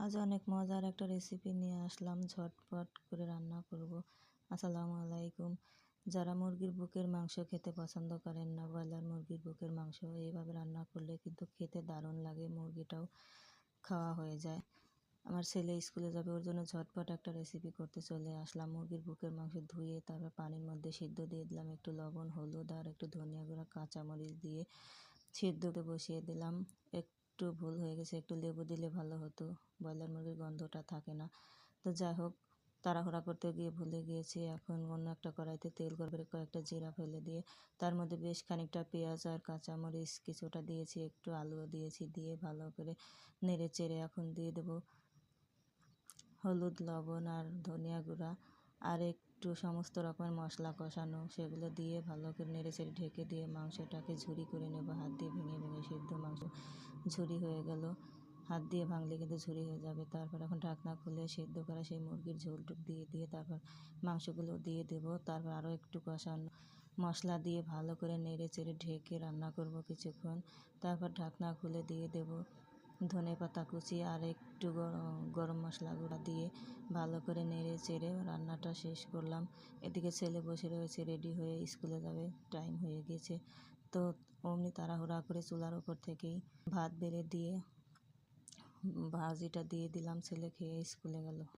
আজ অনেক মজার একটা রেসিপি নিয়ে আসলাম, ঝটপট করে রান্না করব। আসসালামু আলাইকুম। যারা মুরগির বুকের মাংস খেতে পছন্দ করেন না, ব্রয়লার মুরগির বুকের মাংস এইভাবে রান্না করলে কিন্তু খেতে দারুণ লাগে, মুরগিটাও খাওয়া হয়ে যায়। আমার ছেলে স্কুলে যাবে, ওর জন্য ঝটপট একটা রেসিপি করতে চলে আসলাম। মুরগির বুকের মাংস ধুয়ে তারপর পানির মধ্যে সিদ্ধ দিয়ে দিলাম, একটু লবণ, হলুদ আর একটু ধনিয়া গুঁড়া, কাঁচামরিচ দিয়ে সিদ্ধতে বসিয়ে দিলাম। একটু ভুল হয়ে গেছে, একটু লেবু দিলে ভালো হতো, ব্রয়লার মুরগির গন্ধটা থাকে না। তো যাই হোক, তাড়াহুড়া করতে গিয়ে ভুলে গিয়েছি। এখন অন্য একটা কড়াইতে তেল গরম করে কয়েকটা জিরা ফেলে দিয়ে তার মধ্যে বেশ খানিকটা পেঁয়াজ আর কাঁচামরিচ কিছুটা দিয়েছি, একটু আলুও দিয়েছি, দিয়ে ভালো করে নেড়ে চেড়ে এখন দিয়ে দেবো হলুদ, লবণ আর ধনিয়া গুঁড়া আর একটু সমস্ত রকমের মশলা কষানো, সেগুলো দিয়ে ভালো করে নেড়ে চেড়ে ঢেকে দিয়ে মাংসটাকে ঝুরি করে নেব। হাত দিয়ে ভেঙে ভেঙে সিদ্ধ মাংস ঝুরি হয়ে গেল, হাত দিয়ে ভাঙলে কিন্তু ঝুরি হয়ে যাবে। তারপর এখন ঢাকনা খুলে সিদ্ধ করা সেই মুরগির ঝোলটুক দিয়ে তারপর মাংসগুলো দিয়ে দেব। তারপর আরও একটু কষানো মশলা দিয়ে ভালো করে নেড়ে চেড়ে ঢেকে রান্না করব কিছুক্ষণ। তারপর ঢাকনা খুলে দিয়ে দেব ধনেপাতা কুচি আর একটু গরম মশলা গুঁড়া দিয়ে ভালো করে নেড়ে চেড়ে রান্নাটা শেষ করলাম। এদিকে ছেলে বসে রয়েছে রেডি হয়ে, স্কুলে যাবে, টাইম হয়ে গেছে। তো অমনি তাড়াহুড়া করে চুলার ওপর থেকেই ভাত বেড়ে দিয়ে ভাজিটা দিয়ে দিলাম, ছেলে খেয়ে স্কুলে গেল।